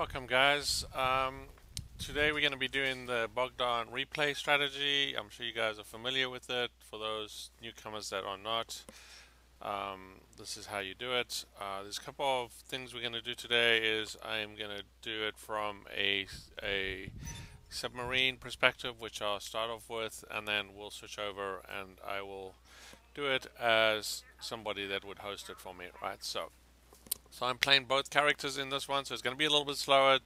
Welcome guys. Today we're going to be doing the Bogdan replay strategy. I'm sure you guys are familiar with it. For those newcomers that are not, this is how you do it. There's a couple of things we're going to do today. I'm going to do it from a submarine perspective, which I'll start off with, and then we'll switch over and I will do it as somebody that would host it for me, right? So I'm playing both characters in this one, so it's going to be a little bit slower.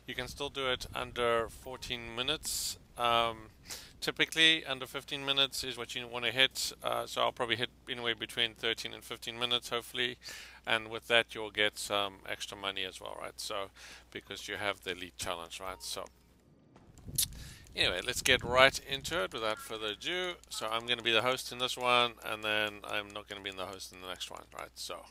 You can still do it under 14 minutes. Typically, under 15 minutes is what you want to hit. So I'll probably hit anywhere between 13 and 15 minutes, hopefully. And with that, you'll get some extra money as well, right? So, because you have the Elite Challenge, right? So, anyway, let's get right into it without further ado. So I'm going to be the host in this one, and then I'm not going to be the host in the next one, right? So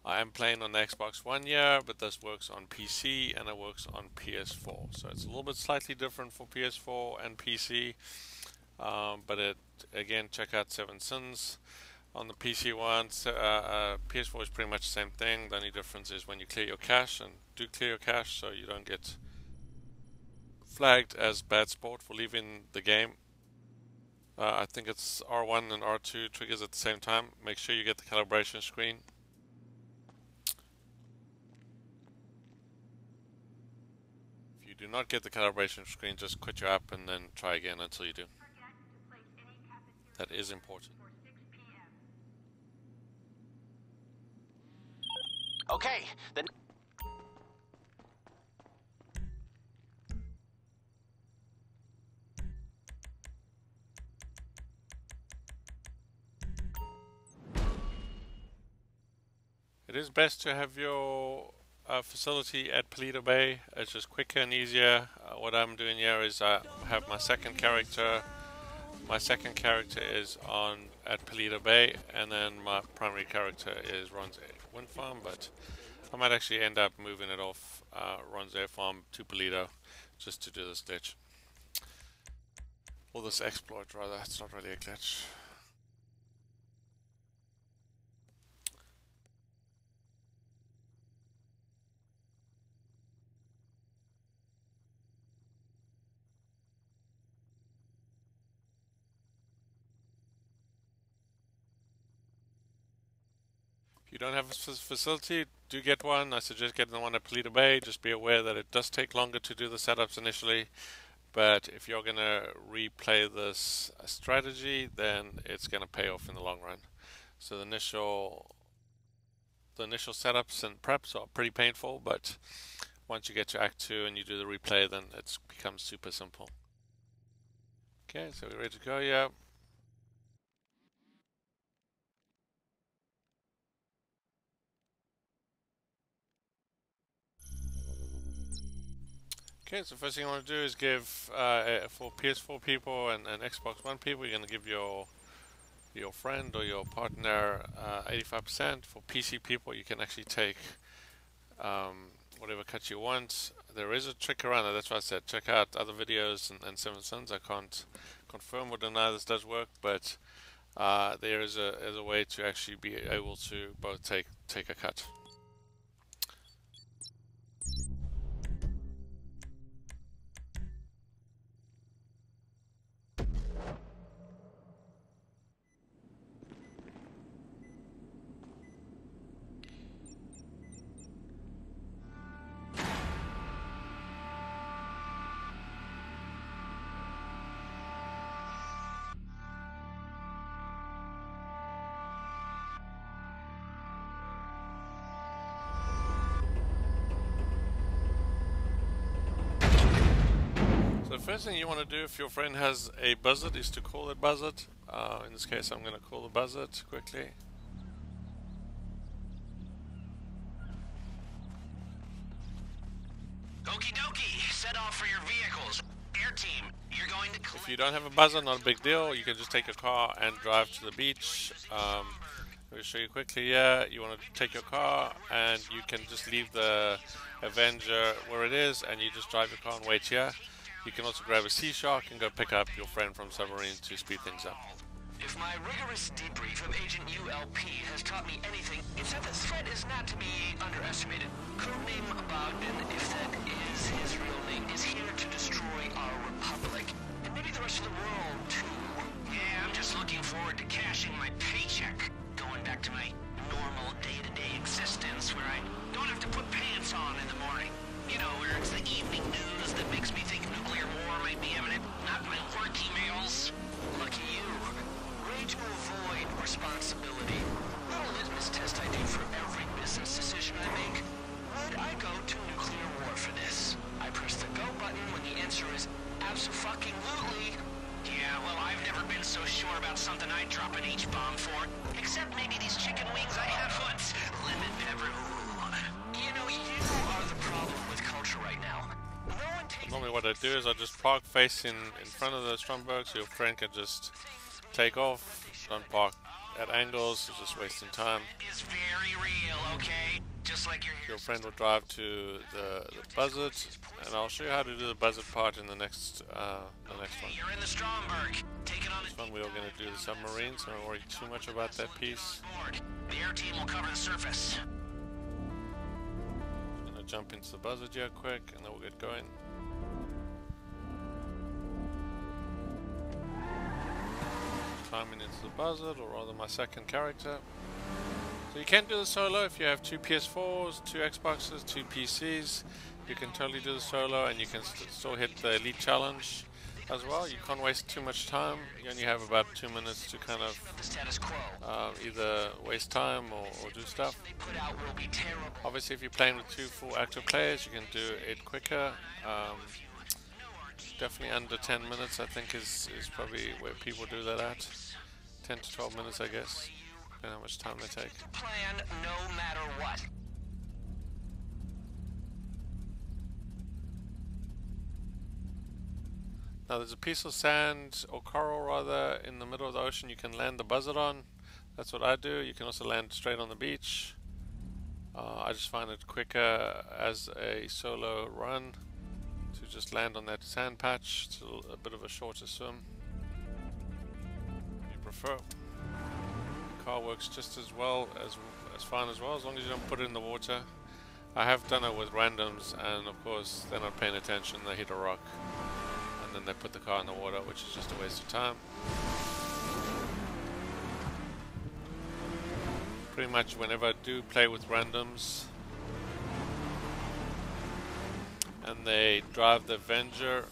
I am playing on the Xbox One here, but this works on PC and it works on PS4. So it's a little bit slightly different for PS4 and PC. But again, check out Seven Sins on the PC one. PS4 is pretty much the same thing. The only difference is when you clear your cache, and do clear your cache so you don't get flagged as bad sport for leaving the game. I think it's R1 and R2 triggers at the same time. Make sure you get the calibration screen. Do not get the calibration screen, just quit your app and then try again until you do. That is important. Okay, then. It is best to have your facility at Paleto Bay. It's just quicker and easier. What I'm doing here is I have my second character. My second character is at Paleto Bay, and then my primary character runs a wind farm. But I might actually end up moving it off Ron's air farm to Paleto just to do this glitch, or this exploit rather. It's not really a glitch. If you don't have a facility, do get one. I suggest getting the one at Paleto Bay. Just be aware that it does take longer to do the setups initially, but if you're going to replay this strategy, then it's going to pay off in the long run. So the initial setups and preps are pretty painful, but once you get to Act 2 and you do the replay, then it becomes super simple. Okay, so we're ready to go, yeah. Okay, so first thing I want to do is give, for PS4 people and Xbox One people, you're going to give your friend or your partner 85%. For PC people, you can actually take whatever cut you want. There is a trick around it. That's why I said check out other videos and Seven Sins. I can't confirm or deny this does work, but there is a way to actually be able to both take a cut. So the first thing you want to do if your friend has a buzzard is to call it buzzard. In this case, I'm going to call the buzzard quickly. Okie dokie, set off for your vehicles. Air team, you're going to. If you don't have a buzzer, not a big deal. You can just take your car and drive to the beach. I'll show you quickly. Yeah, you want to take your car and you can just leave the Avenger where it is, and you just drive your car and wait here. You can also grab a Sea Shark and go pick up your friend from Submarine to speed things up. If my rigorous debrief of Agent ULP has taught me anything, it's that the threat is not to be underestimated. Codename Bogdan, if that is his real name, is here to destroy our republic. And maybe the rest of the world, too. Yeah, I'm just looking forward to cashing my paycheck. Going back to my normal day-to-day existence where I don't have to put pants on in the morning. You know, where it's the evening news that makes me think nuclear war might be imminent, not my work emails. Lucky you. Way to avoid responsibility. Little litmus test I do for every business decision I make. Would I go to nuclear war for this? I press the go button when the answer is abso-fucking-lutely. Yeah, well, I've never been so sure about something I'd drop an H-bomb for. Except maybe these chicken wings I had once. Lemon pepper. You know, you are the problem with culture right now. No one takes... Normally what I do is I just park facing in front of the Stromberg so your friend can just take off. Don't park at angles, it's just wasting time. Is very real, okay? Just like your friend will drive to the buzzard, and I'll show you how to do the buzzard part in the next one. You're in the Stromberg. Take it on this one we are going to do the submarine, so don't worry too much about that piece. The air team will cover the surface. I'm going to jump into the buzzard here quick, and then we'll get going. Climbing into the buzzard, or rather my second character. So you can do the solo if you have 2 PS4s, 2 Xboxes, 2 PCs. You can totally do the solo, and you can still hit the Elite Challenge as well. You can't waste too much time. You only have about 2 minutes to kind of either waste time or do stuff. Obviously if you're playing with 2 full active players, you can do it quicker. Definitely under 10 minutes I think is probably where people do that at. 10 to 12 minutes I guess, and how much time they take. Plan no matter what. Now there's a piece of sand, or coral rather, in the middle of the ocean you can land the buzzard on. That's what I do. You can also land straight on the beach. I just find it quicker as a solo run to just land on that sand patch. It's a bit of a shorter swim. If you prefer. The car works just as well, as fine as well, as long as you don't put it in the water. I have done it with randoms, and of course they're not paying attention, they hit a rock and then they put the car in the water, which is just a waste of time. Pretty much whenever I do play with randoms and they drive the Avenger,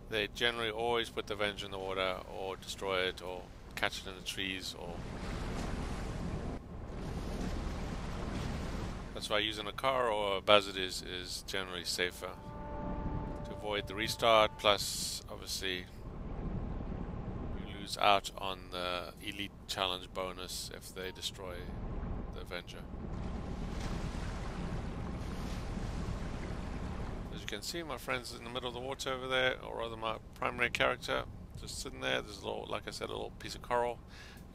they generally always put the Avenger in the water or destroy it or catch it in the trees, or that's why using a car or a buzzard is generally safer to avoid the restart. Plus obviously you lose out on the Elite Challenge bonus if they destroy the Avenger. As you can see, my friend's in the middle of the water over there, or rather my primary character just sitting there. There's a little, like I said, a little piece of coral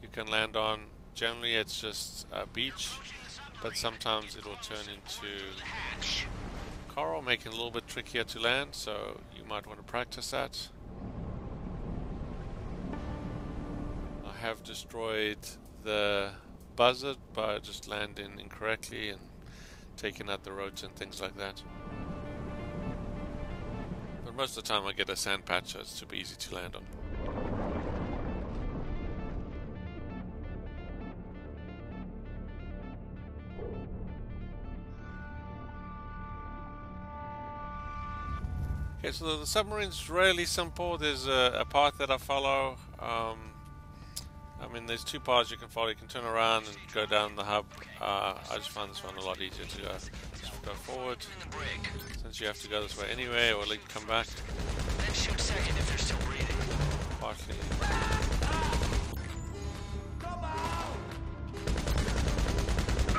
you can land on. Generally it's just a beach, but sometimes it will turn into coral, making it a little bit trickier to land, so you might want to practice that. I have destroyed the buzzard by just landing incorrectly and taking out the roads and things like that. But most of the time I get a sand patch, so it's super easy to land on. Okay, so the submarine's really simple. There's a path that I follow. I mean, there's 2 paths you can follow. You can turn around and go down the hub. I just find this one a lot easier to go. Just go forward, since you have to go this way anyway, or like come back. Then shoot second if they're still breathing. Partly.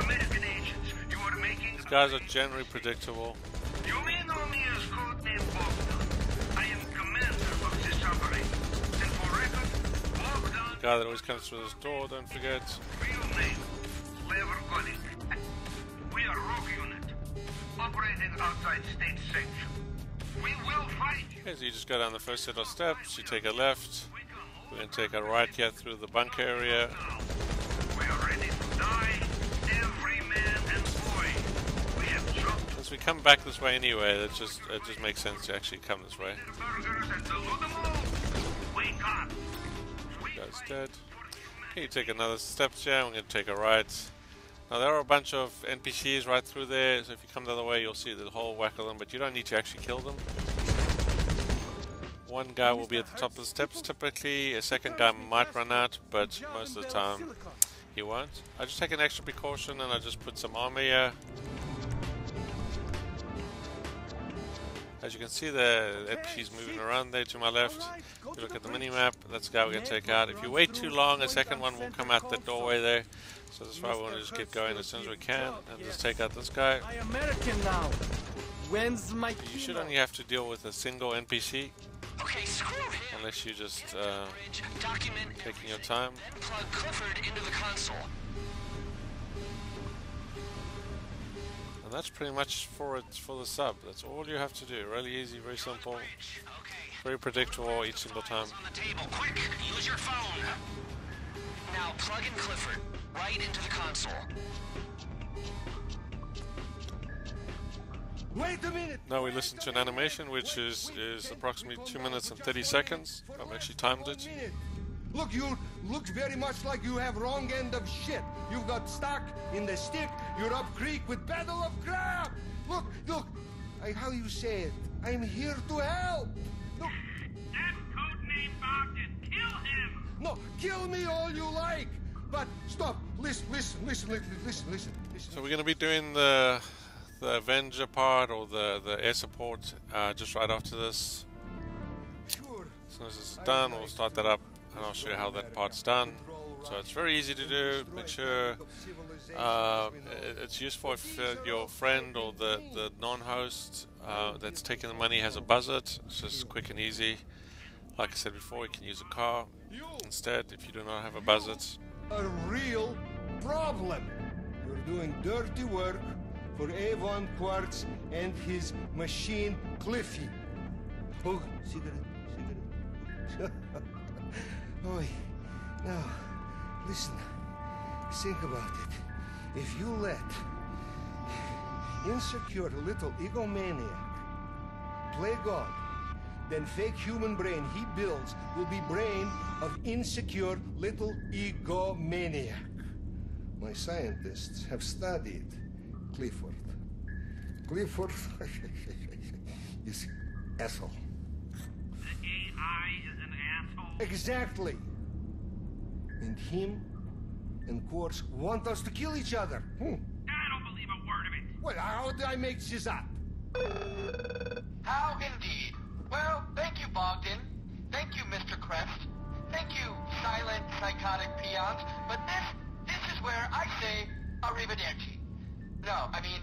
American agents, you are making... These guys are generally predictable. You may know me as codename Bogdan. I am commander of the Submarine. And for record, Bogdan... The guy that always comes through this door, don't forget. Real name, Lever Conic. We are rogue unit. operating outside state sanction. We will fight. Okay, so you just go down the first set of steps, you take a left, we're going to take a right here through the bunk area. We are ready to die, every man and boy. We have jumped Since we come back this way anyway, it just makes sense to actually come this way. burgers and salute them all. Wake up. Guy's dead. Okay, you take another steps here, we're going to take a right. Now there are a bunch of NPCs right through there, so if you come the other way you'll see the whole whack of them, but you don't need to actually kill them. One guy will be at the top of the steps typically, a second guy might run out, but most of the time he won't. I just take an extra precaution and I just put some armor here. As you can see, the NPC's moving around there to my left. If you look at the mini-map, that's the guy we're going to take out. If you wait too long, a second one will come out the doorway there. So that's why we want to just get going as soon as we can and just take out this guy. I'm American now. When's my You should only have to deal with a single NPC, Okay, screw him. unless you just Document taking your time. and plug Clifford into the console. And that's pretty much for the sub. That's all you have to do. Really easy, very simple, Okay. very predictable each single time. On the table, quick, use your phone. Now plug in Clifford right into the console. Wait a minute! Now we listen to an animation which is approximately 2 minutes and 30 seconds. I've actually timed it. Look, you look very much like you have wrong end of shit. You've got stuck in the stick. You're up creek with battle of crab. Look. How you say it? I'm here to help. Look. That's codename Bogdan. Kill him. No, kill me all you like. But stop. Listen. So we're going to be doing the Avenger part or the air support just right after this. Sure. As soon as this is done, we'll start that up and I'll show you how that part's done. So it's very easy to do. Make sure it's useful if your friend or the non-host that's taking the money has a buzzard. It's just quick and easy. Like I said before, you can use a car instead if you do not have a buzzard. A real problem. You're doing dirty work for Avon Quartz and his machine Cliffy. Oh, cigarette. Oi, now, listen, think about it. If you let insecure little egomaniac play God, then fake human brain he builds will be brain of insecure little egomaniac. My scientists have studied Clifford. Clifford is asshole. The AI is an asshole. Exactly. And him and Quartz want us to kill each other. I don't believe a word of it. Well, how did I make this up? How indeed. Well, thank you, Bogdan. Thank you, Mr. Crest. Thank you, silent, psychotic peons. But this is where I say arrivederci. No, I mean...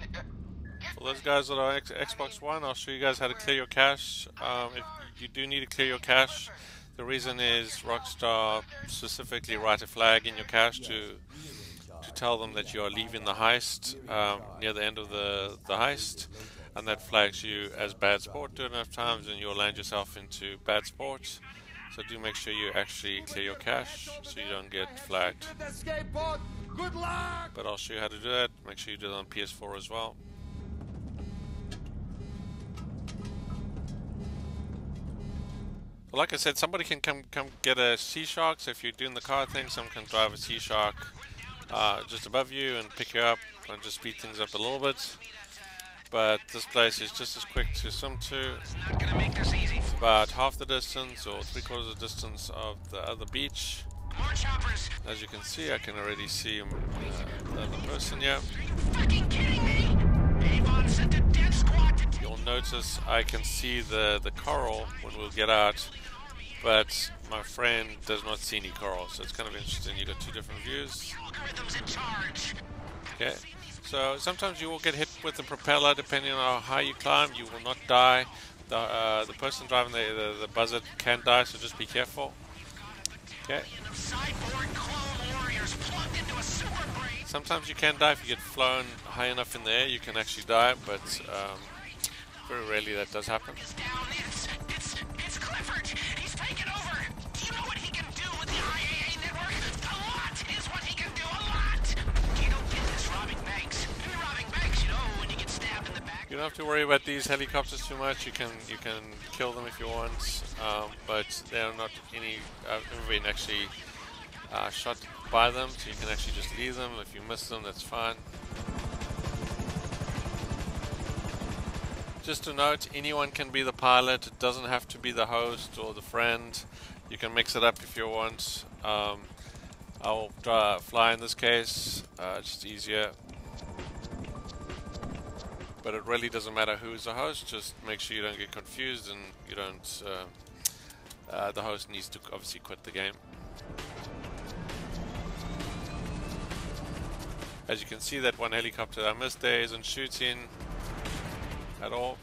For those guys that are Xbox One, I'll show you guys how to clear your cache. If you do need to clear your cache, the reason is Rockstar specifically write a flag in your cache to tell them that you are leaving the heist near the end of the heist, and that flags you as bad sport. Do it enough times and you'll land yourself into bad sport. So do make sure you actually clear your cache so you don't get flagged. Good luck! But I'll show you how to do that. Make sure you do it on PS4 as well. Like I said, somebody can come get a Sea Shark. So if you're doing the car thing, someone can drive a Sea Shark just above you and pick you up and just speed things up a little bit. But this place is just as quick to swim to. Not gonna make this easy. It's about half the distance or 3/4 of the distance of the other beach. More choppers. As you can see, I can already see the other person here. Are you fucking kidding me? Avon sent a death squad to take... You'll notice I can see the coral when we'll get out, but my friend does not see any coral, so it's kind of interesting. You got two different views. Algorithms in charge. Okay, so sometimes you will get hit with the propeller depending on how high you climb. You will not die. The person driving the buzzard can die, so just be careful. Okay. Cyborg clone warrior wires plugged into a super brain. Sometimes you can die if you get flown high enough in the air. You can actually die, but very rarely that does happen. Is down. It's Clifford. He's taken over. Do you know what he can do with the IAA network? A lot is what he can do. A lot. You don't get this robbing banks. You're robbing banks, you know, when you get stabbed in the back. You don't have to worry about these helicopters too much. You can kill them if you want, but they're not any. I've never been actually shot by them, so you can actually just leave them. If you miss them, that's fine. Just to note, anyone can be the pilot. It doesn't have to be the host or the friend. You can mix it up if you want. I'll fly in this case, just easier. But it really doesn't matter who's the host. Just make sure you don't get confused and you don't. The host needs to obviously quit the game. As you can see, that one helicopter I missed there isn't shooting at all.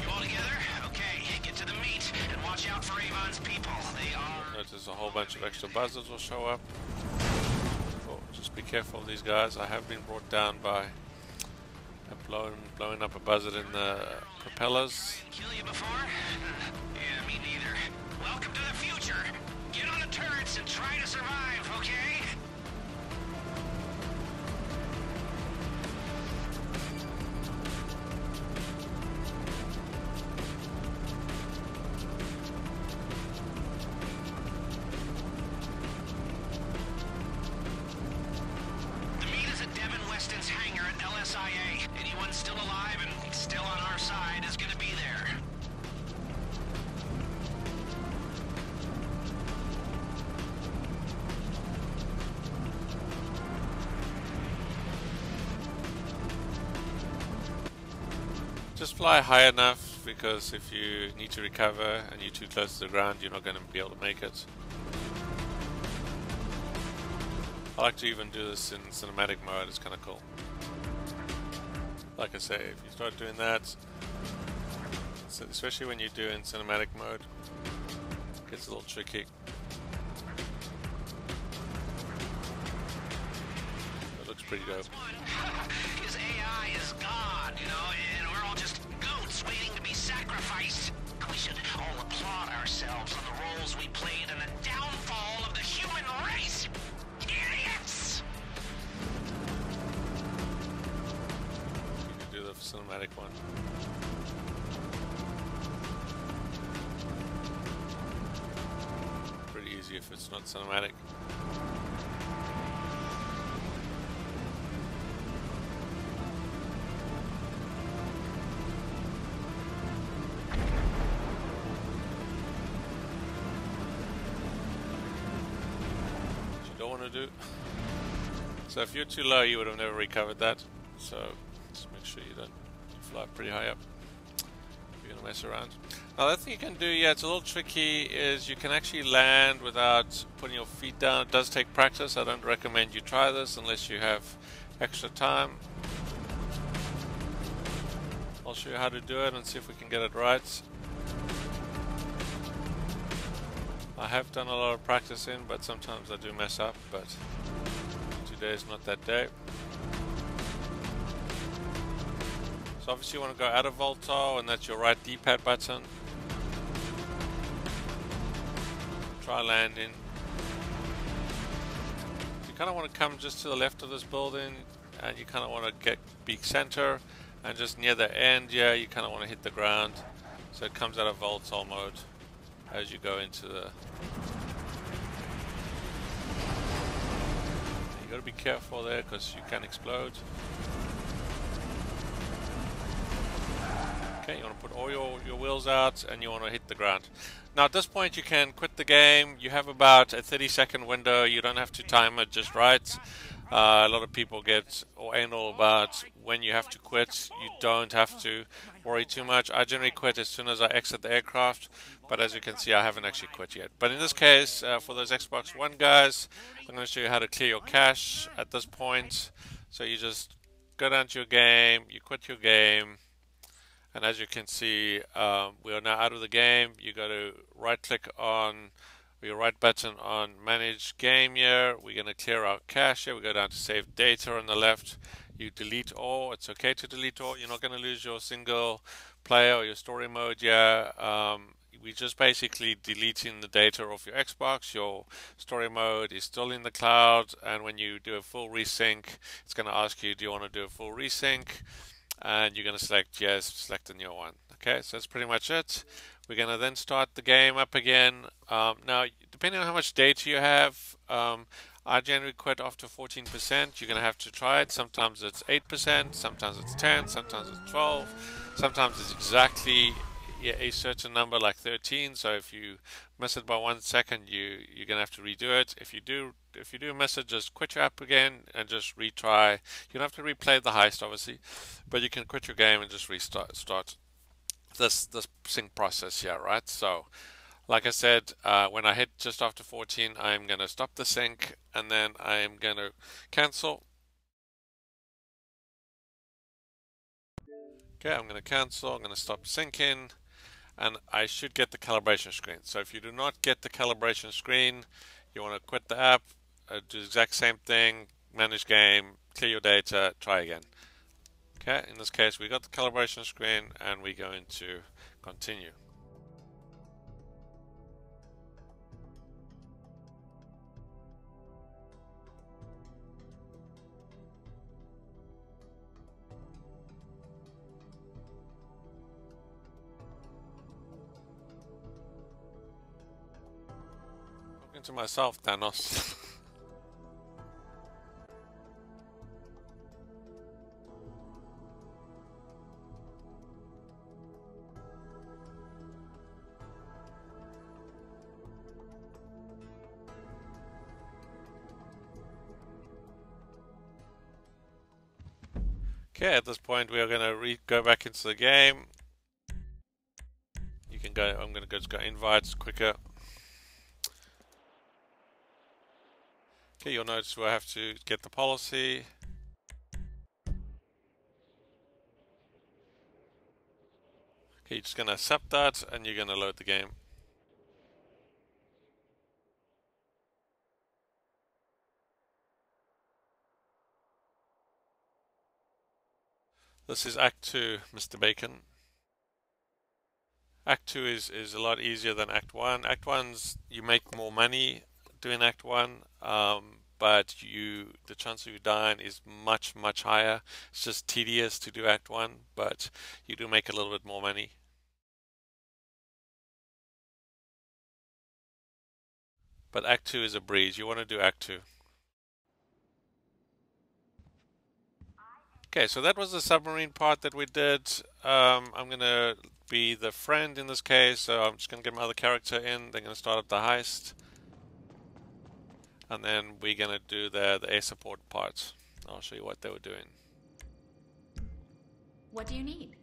You all together? Okay, get to the meet and watch out for Avon's people. They are... Notice a whole bunch of extra buzzards will show up. Oh, just be careful of these guys. I have been brought down by blowing up a buzzard in the propellers. Kill you before? Yeah, me neither. Welcome to the future. Get on the turrets and try to survive, okay? The meet is at Devin Weston's hangar at LSIA. Anyone still alive and still on our side is gonna be there. Just fly high enough, because if you need to recover and you're too close to the ground, you're not going to be able to make it. I like to even do this in cinematic mode. It's kind of cool. Like I say, if you start doing that, especially when you do in cinematic mode, it gets a little tricky. It looks pretty dope. His AI is God, you know, and we're all just goats waiting to be sacrificed. We should all applaud ourselves on the roles we played in the downfall of the human race. Idiots! You can do the cinematic one. Pretty easy if it's not cinematic. Do. So if you're too low, you would have never recovered that. So just make sure you don't fly pretty high up. You're gonna mess around. Now, the other thing you can do, yeah, it's a little tricky, is you can actually land without putting your feet down. It does take practice. I don't recommend you try this unless you have extra time. I'll show you how to do it and see if we can get it right. I have done a lot of practicing, but sometimes I do mess up, but today is not that day. So obviously you want to go out of VTOL, and that's your right D-pad button. Try landing. You kind of want to come just to the left of this building, and you kind of want to be center, and just near the end, yeah, you kind of want to hit the ground, so it comes out of VTOL mode as you go into the... You gotta be careful there, because you can explode. Okay, you want to put all your wheels out, and you want to hit the ground. Now at this point you can quit the game. You have about a 30-second window. You don't have to time it just right. A lot of people get anal about when you have to quit. You don't have to worry too much. I generally quit as soon as I exit the aircraft, but as you can see, I haven't actually quit yet. But in this case, for those Xbox One guys, I'm going to show you how to clear your cache at this point. So you just go down to your game, you quit your game, and as you can see, we are now out of the game. You go to right click on We right button on manage game here. We're going to clear our cache here. We go down to save data on the left. You delete all. It's okay to delete all. You're not going to lose your single player or your story mode here. We're just basically deleting the data off your Xbox. Your story mode is still in the cloud, and when you do a full resync, it's going to ask you, do you want to do a full resync? And you're going to select yes, select a new one. Okay, so that's pretty much it. We're going to then start the game up again. Now, depending on how much data you have, I generally quit after 14%. You're going to have to try it. Sometimes it's 8%, sometimes it's 10, sometimes it's 12, sometimes it's exactly a certain number like 13. So if you miss it by 1 second, you're going to have to redo it. If you do miss it, just quit your app again and just retry. You don't have to replay the heist, obviously, but you can quit your game and just start this sync process here, right? So like I said, when I hit just after 14, I'm going to stop the sync, and then I'm going to cancel. Okay, I'm going to cancel. I'm going to stop syncing, and I should get the calibration screen. So if you do not get the calibration screen, you want to quit the app, do the exact same thing, manage game, clear your data, try again. Okay, in this case, we got the calibration screen, and we're going to continue. Talking to myself, Thanos. Okay, at this point we are going to go back into the game. You can go, I'm going to just go invites quicker. Okay, you'll notice we have to get the policy. Okay, you're just going to accept that, and you're going to load the game. This is Act 2, Mr. Bacon. Act 2 is a lot easier than Act 1. Act 1's, you make more money doing Act 1, but the chance of you dying is much, much higher. It's just tedious to do Act 1, but you do make a little bit more money. But Act 2 is a breeze. You want to do Act 2. Okay, so that was the submarine part that we did. I'm going to be the friend in this case, so I'm just going to get my other character in. They're going to start up the heist. And then we're going to do the air support part. I'll show you what they were doing. What do you need?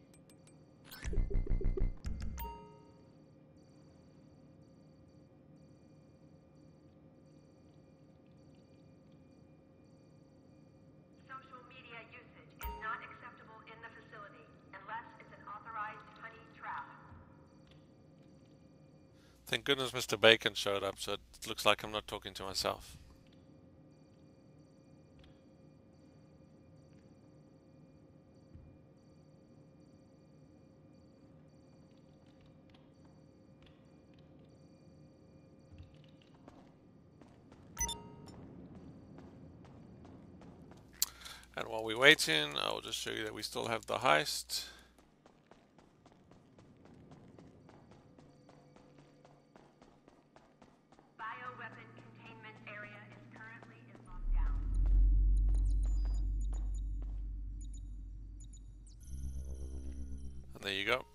Social media usage is not acceptable in the facility unless it's an authorized honey trap. Thank goodness Mr. Bacon showed up, so it looks like I'm not talking to myself. And while we're waiting, I'll just show you that we still have the heist. Bioweapon containment area is currently in lockdown. And there you go.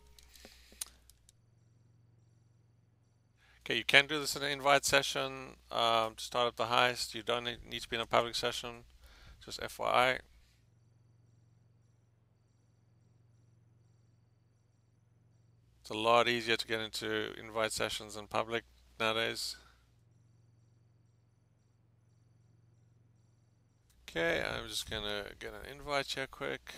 Okay, you can do this in an invite session to start up the heist. You don't need to be in a public session, just FYI. It's a lot easier to get into invite sessions in public nowadays. Okay, I'm just gonna get an invite here quick.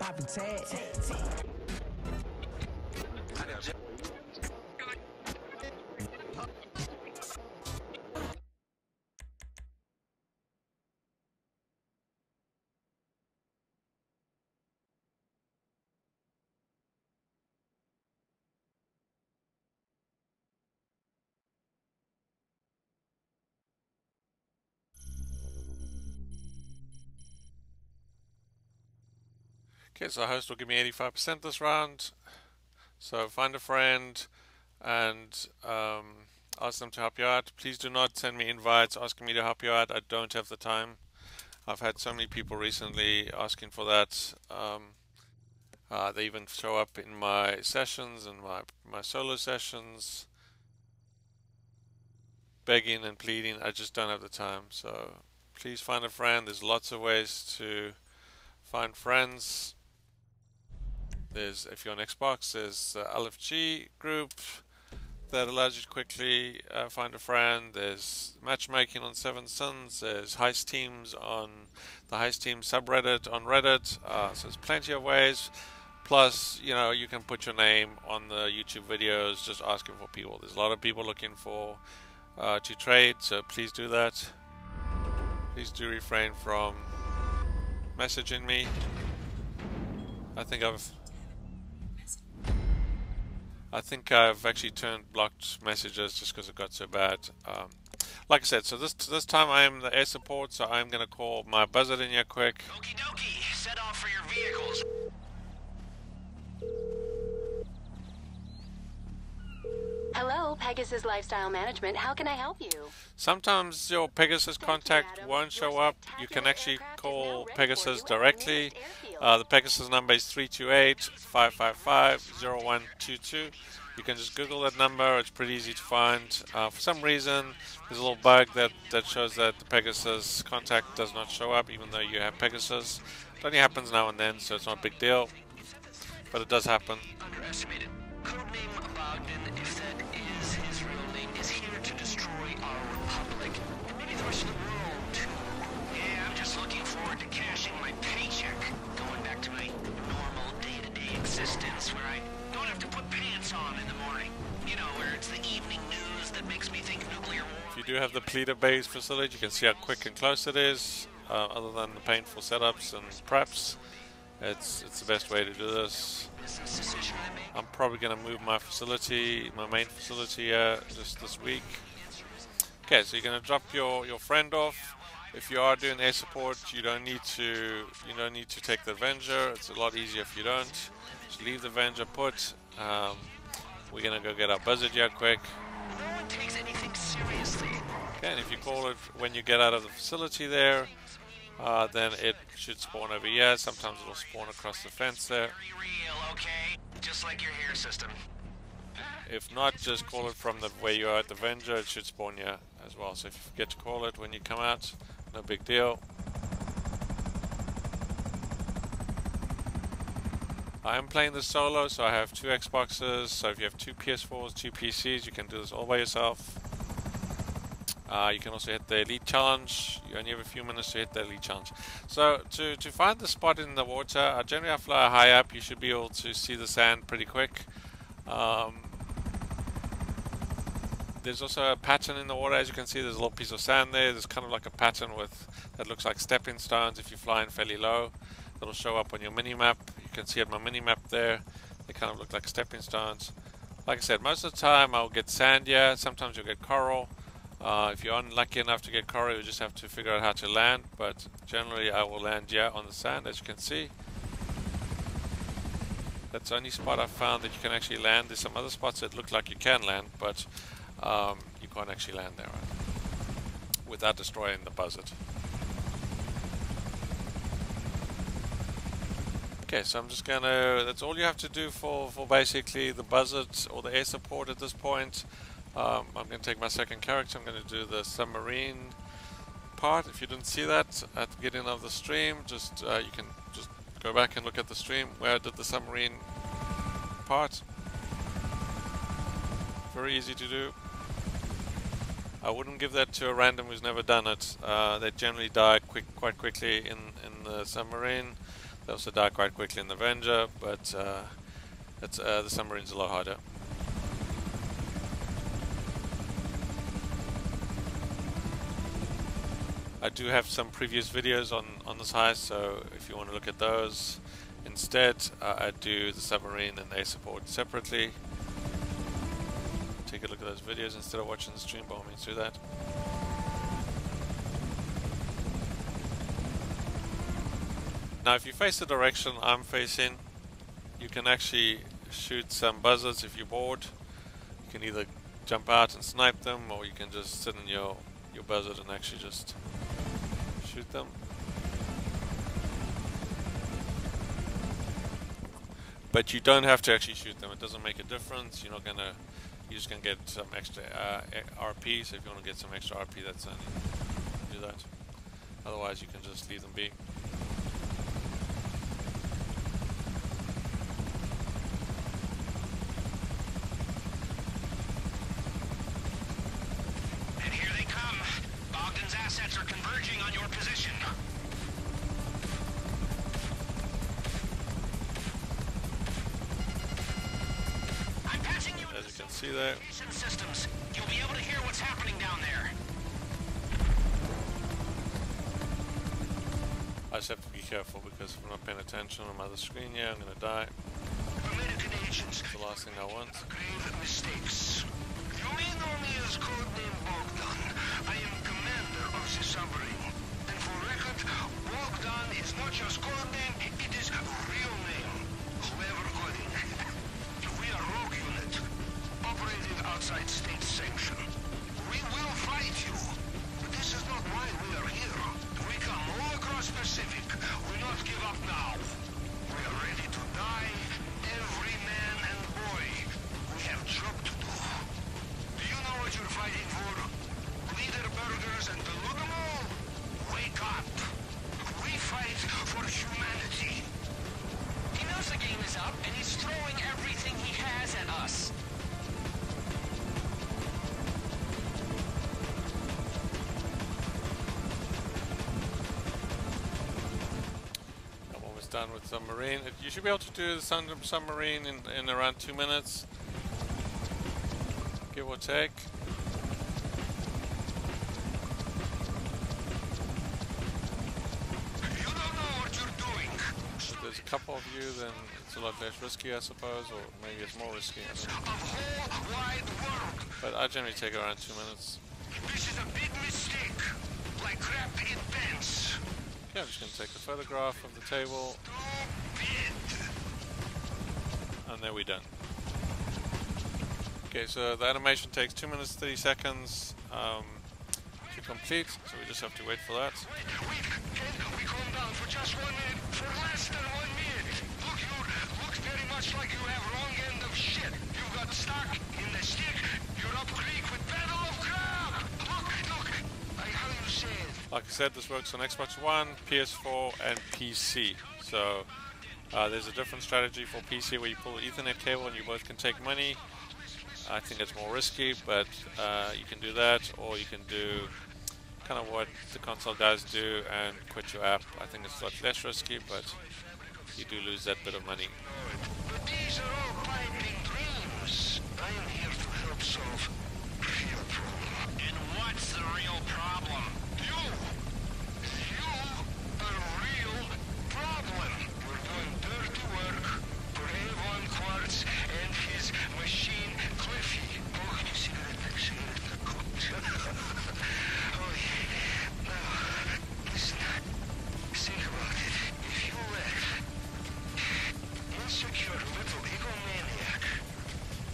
poppin' tag. Okay, so host will give me 85% this round. So find a friend and ask them to help you out. Please do not send me invites asking me to help you out. I don't have the time. I've had so many people recently asking for that. They even show up in my sessions and my solo sessions, begging and pleading. I just don't have the time. So please find a friend. There's lots of ways to find friends. There's, if you're on Xbox, there's the LFG group that allows you to quickly find a friend. There's matchmaking on Seven Sins. There's HEIST teams on the HEIST team subreddit on Reddit. So there's plenty of ways. Plus, you know, you can put your name on the YouTube videos just asking for people. There's a lot of people looking for to trade, so please do that. Please do refrain from messaging me. I think I've actually turned blocked messages just because it got so bad. Like I said, so this time I am the air support, so I'm gonna call my buzzard in here quick. Okie dokie, set off for your vehicles. Hello, Pegasus Lifestyle Management. How can I help you? Sometimes your Pegasus contact won't show up. You can actually call Pegasus directly. The Pegasus number is 328-555-0122. You can just Google that number. It's pretty easy to find. For some reason, there's a little bug that shows that the Pegasus contact does not show up, even though you have Pegasus. It only happens now and then, so it's not a big deal. But it does happen. Underestimated. Codename Bogdan, if that is his real name, is here to destroy our republic. And maybe the rest of the world, too. Yeah, I'm just looking forward to cashing my paycheck. Going back to my normal day-to-day existence where I don't have to put pants on in the morning. You know, where it's the evening news that makes me think nuclear war. If you do have the pleader base facility, you can see how quick and close it is. Other than the painful setups and preps, it's the best way to do this. I'm probably going to move my facility, my main facility just this week. Okay, so you're going to drop your friend off. If you are doing air support, you don't need to take the Avenger. It's a lot easier if you don't. Just leave the Avenger put. We're going to go get our buzzard here quick. No one takes anything seriously. Okay, and if you call it when you get out of the facility there, then it should spawn over here. Sometimes it'll spawn across the fence there. Very real, okay? Just like your hair system. If not, just call it from where you are at the Avenger. It should spawn here as well. So if you forget to call it when you come out, no big deal. I am playing this solo, so I have 2 Xboxes. So if you have 2 PS4s, 2 PCs, you can do this all by yourself. You can also hit the Elite Challenge. You only have a few minutes to hit the Elite Challenge. So to find the spot in the water, generally I fly high up. You should be able to see the sand pretty quick. There's also a pattern in the water. As you can see, there's a little piece of sand there. There's kind of like a pattern that looks like stepping stones. If you fly in fairly low, it'll show up on your mini-map. You can see at my mini-map there, they kind of look like stepping stones. Like I said, most of the time I'll get sand here. Sometimes you'll get coral. If you're unlucky enough to get coral, you just have to figure out how to land, but generally I will land here on the sand, as you can see. That's the only spot I've found that you can actually land. There's some other spots that look like you can land, but you can't actually land there, right? Without destroying the buzzard. Okay, so I'm just gonna, that's all you have to do for basically the buzzard or the air support at this point. I'm going to take my second character. I'm going to do the submarine part. If you didn't see that at the beginning of the stream, just you can just go back and look at the stream where I did the submarine part. Very easy to do. I wouldn't give that to a random who's never done it. They generally die quite quickly in the submarine. They also die quite quickly in the Avenger, but the Submarine's a lot harder. I do have some previous videos on this heist, so if you want to look at those instead, I do the Submarine and they support separately. Take a look at those videos instead of watching the stream, by all means do that. Now if you face the direction I'm facing, you can actually shoot some buzzards if you're bored. You can either jump out and snipe them, or you can just sit in your buzzard and actually just shoot them. But you don't have to actually shoot them. It doesn't make a difference. You're just gonna get some extra RP. So if you want to get some extra RP, that's only do that. Otherwise, you can just leave them be. And here they come. Bogdan's assets are converging on your position. I'm passing you. As you can see there. Systems. You'll be able to hear what's happening down there. I just have to be careful because if I'm not paying attention on my other screen here, I'm gonna die. American agents. That's the last thing I want. Grave mistakes. You may know me as codename Bogdan. I am commander of the Submarine. And for record, Bogdan is not just codename, it is real name. Clever coding. We are rogue unit, operating outside state sanction. We will fight you, but this is not why we are here. We come all across Pacific. We not give up now. We are ready to die, every man and boy. We have job to do. Do you know what you're fighting for? Leader burgers and Belugamol? Wake up! We fight for humanity. He knows the game is up, and he's throwing everything he has at us. I'm almost done with Submarine. You should be able to do the Submarine in around 2 minutes, give or take. You don't know what you're doing. If there's a couple of you, then it's a lot less risky, I suppose, or maybe it's more risky. I don't know. Of whole wide world. But I generally take around 2 minutes. This is a big mistake. Like crap in pants. Okay, I'm just going to take a photograph of the table, Stupid. and there we're done. Okay, so the animation takes 2 minutes 30 seconds to complete, so we just have to wait for that. We calm down for just 1 minute. For less than 1 minute. Look, you look very much like you have wrong end of shit. You got stuck in the stick. You're up creek with battle of crab. Look. How you say it? Like I said, this works on Xbox One, PS4, and PC. So there's a different strategy for PC where you pull the Ethernet cable and you both can take money. I think it's more risky, but you can do that, or you can do kind of what the console guys do and quit your app. I think it's a lot less risky, but you do lose that bit of money. But these are all piping dreams. I am here to help solve real problem. And what's the real problem? You are a real problem. You're doing dirty work for Avon Quartz and his machine Cliffy. Oh, cigarette, oh, yeah. Now, listen, think about it. If you let insecure little egomaniac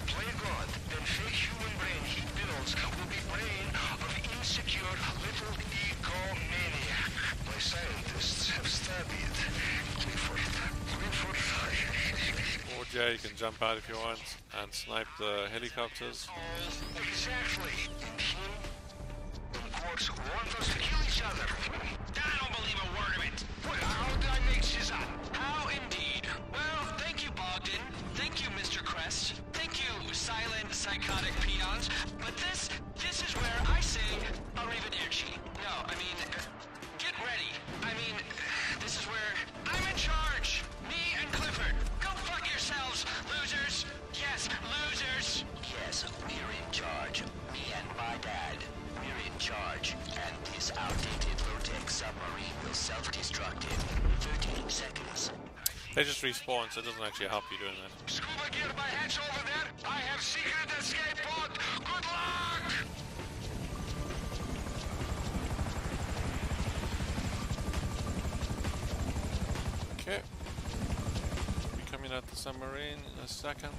play God, then fake human brain he builds will be brain of insecure little egomaniac. My scientists have studied. Wait for it. Or Jay, you can jump out if you want and snipe the helicopters. Exactly. And him and Quartz want us to kill each other. I don't believe a word of it. Well, how did I make this up? How indeed. Well, thank you, Bogdan. Thank you, Mr. Crest. Thank you, silent, psychotic peons. But this is where I say arrivederci. No, I mean, get ready. I mean, this is where I'm in charge. we're in charge. Me and my dad. We're in charge. And this outdated low-tech submarine will self-destruct in 13 seconds. They just respawn, so it doesn't actually help you doing that. Scuba gear by hatch over there. I have secret escape pod. Good luck! Okay. Be coming at the submarine in a second.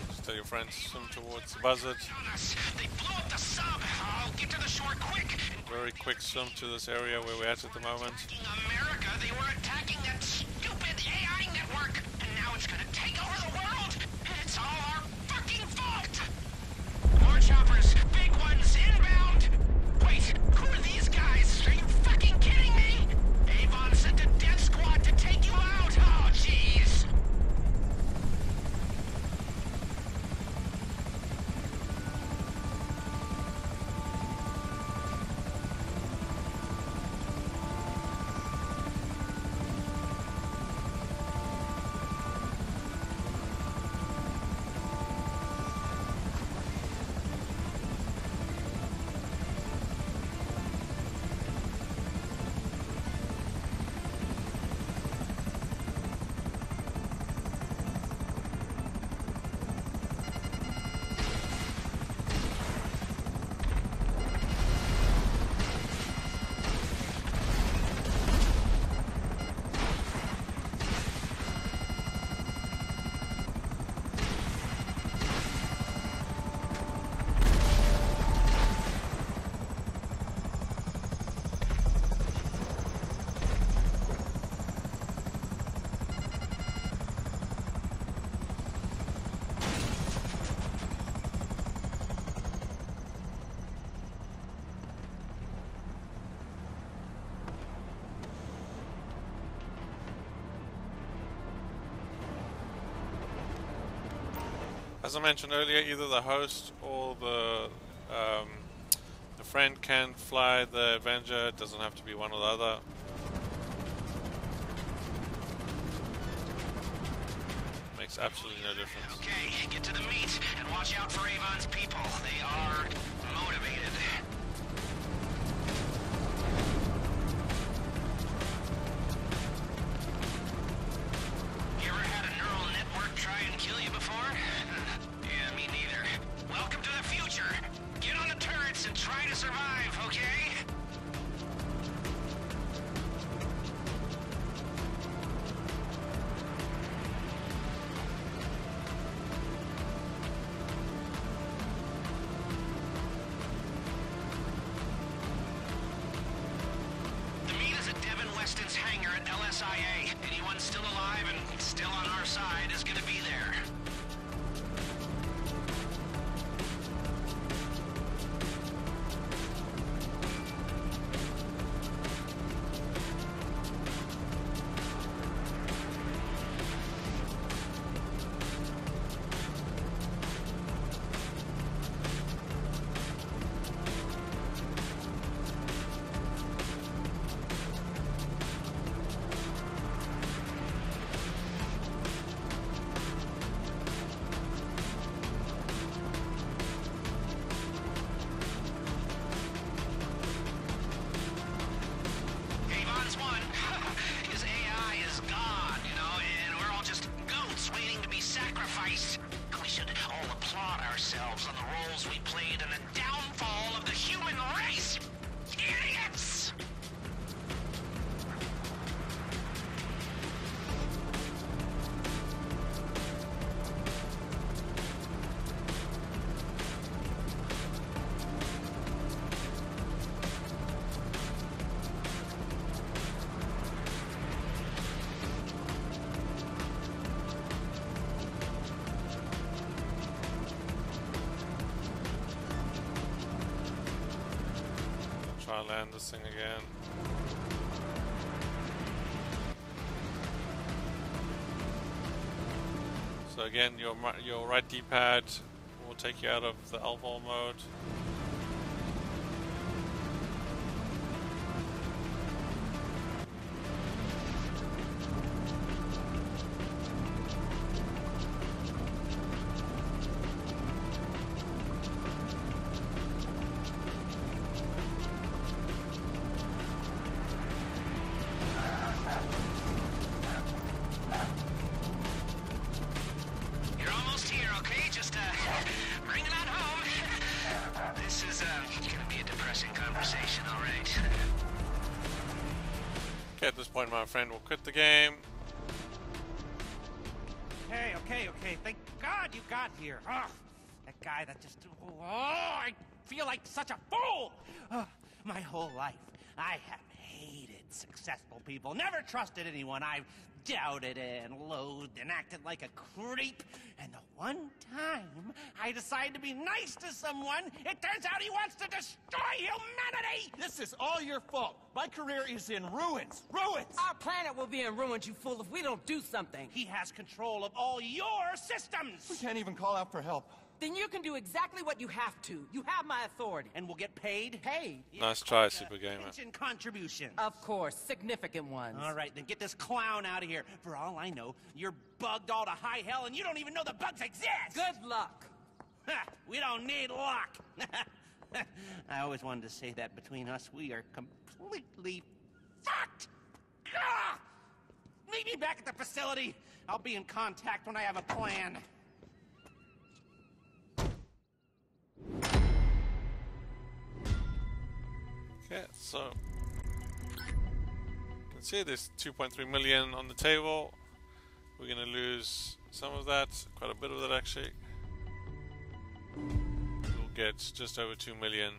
Just tell your friends to swim towards the buzzard. They blew up the sub. I'll get to the shore quick. Very quick swim to this area where we're at the moment. In America, they were attacking that stupid AI network, and now it's gonna take over the world. It's all our fucking fault. More choppers, big ones, inbound. Wait, who are these guys? Are you fucking kidding me? Avon sent a death squad to take you out. Oh, jeez. As I mentioned earlier, either the host or the friend can fly the Avenger. It doesn't have to be one or the other. Makes absolutely no difference. Okay, get to the meat and watch out for Avon's people. They are motivated. You ever had a neural network try and kill you before? Yeah, me neither. Welcome to the future. Get on the turrets and try to survive, okay? The meet is at Devin Weston's hangar at LSIA. Anyone still alive and still on our side is gonna be there. Avon's won. His AI is gone, you know, and we're all just goats waiting to be sacrificed. We should all applaud ourselves on the roles we played in the downfall of the human race. Idiots! Try and land this thing again. So again, your right D-pad will take you out of the L-Vol mode. Okay, at this point my friend will quit the game. Okay. Thank God you got here. Oh, that guy that just... Oh, I feel like such a fool. Oh, my whole life, I have hated successful people. Never trusted anyone. I've doubted and loathed and acted like a creep. And the one time I decide to be nice to someone, it turns out he wants to destroy humanity! This is all your fault. My career is in ruins. Ruins! Our planet will be in ruins, you fool, if we don't do something. He has control of all your systems! We can't even call out for help. Then you can do exactly what you have to. You have my authority. And we'll get paid? Paid? Nice try, Super Gamer. Pension contribution. Of course, significant ones. All right, then get this clown out of here. For all I know, you're bugged all to high hell and you don't even know the bugs exist! Good luck. Ha, we don't need luck. I always wanted to say that between us, we are completely fucked! Ah! Meet me back at the facility. I'll be in contact when I have a plan. Okay, so you can see there's 2.3 million on the table. We're going to lose some of that, quite a bit of that actually. We'll get just over 2 million.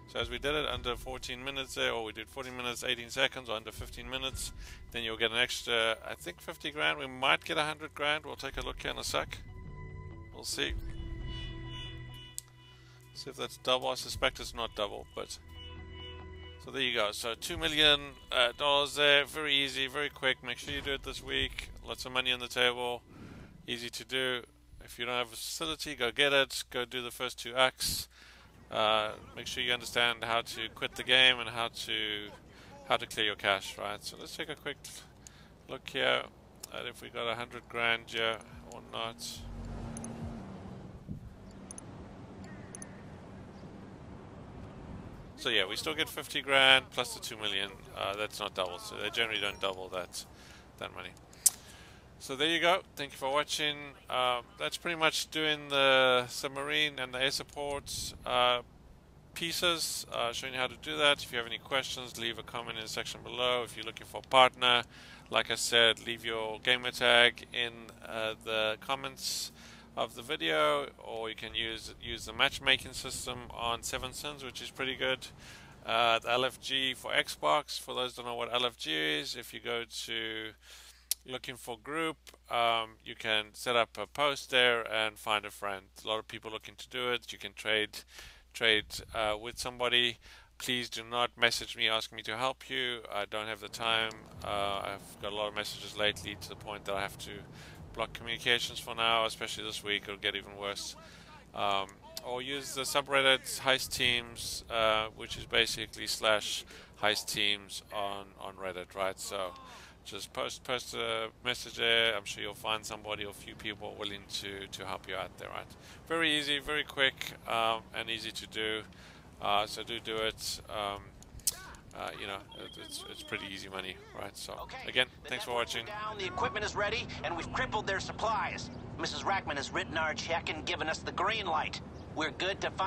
So as we did it under 14 minutes there, or we did 40 minutes, 18 seconds, or under 15 minutes, then you'll get an extra, I think 50 grand. We might get 100 grand. We'll take a look here in a sec. We'll see. See if that's double. I suspect it's not double, but... So there you go. So $2 million there. Very easy, very quick. Make sure you do it this week. Lots of money on the table. Easy to do. If you don't have a facility, go get it. Go do the first 2 acts. Make sure you understand how to quit the game and how to clear your cash. Right. So let's take a quick look here at if we got 100 grand here or not. So yeah, we still get 50 grand plus the 2 million. That's not double, so they generally don't double that money. So there you go. Thank you for watching. That's pretty much doing the submarine and the air support pieces, showing you how to do that. If you have any questions, leave a comment in the section below. If you're looking for a partner, like I said, leave your gamer tag in the comments of the video, or you can use the matchmaking system on 7 Sins, which is pretty good. The LFG for Xbox, for those who don't know what LFG is, if you go to looking for group, you can set up a post there and find a friend. A lot of people looking to do it. You can trade with somebody. Please do not message me asking me to help you. I don't have the time. I've got a lot of messages lately to the point that I have to block communications for now, especially this week. It'll get even worse. Or use the subreddit HEIST teams, which is basically /HEIST teams on Reddit, right? So just post a message there. I'm sure you'll find somebody or a few people willing to help you out there, right? Very easy, very quick, and easy to do. So do it. You know, it's pretty easy money, right? So again, thanks for watching. The equipment is ready, and we've crippled their supplies. Mrs. Rackman has written our check and given us the green light. We're good to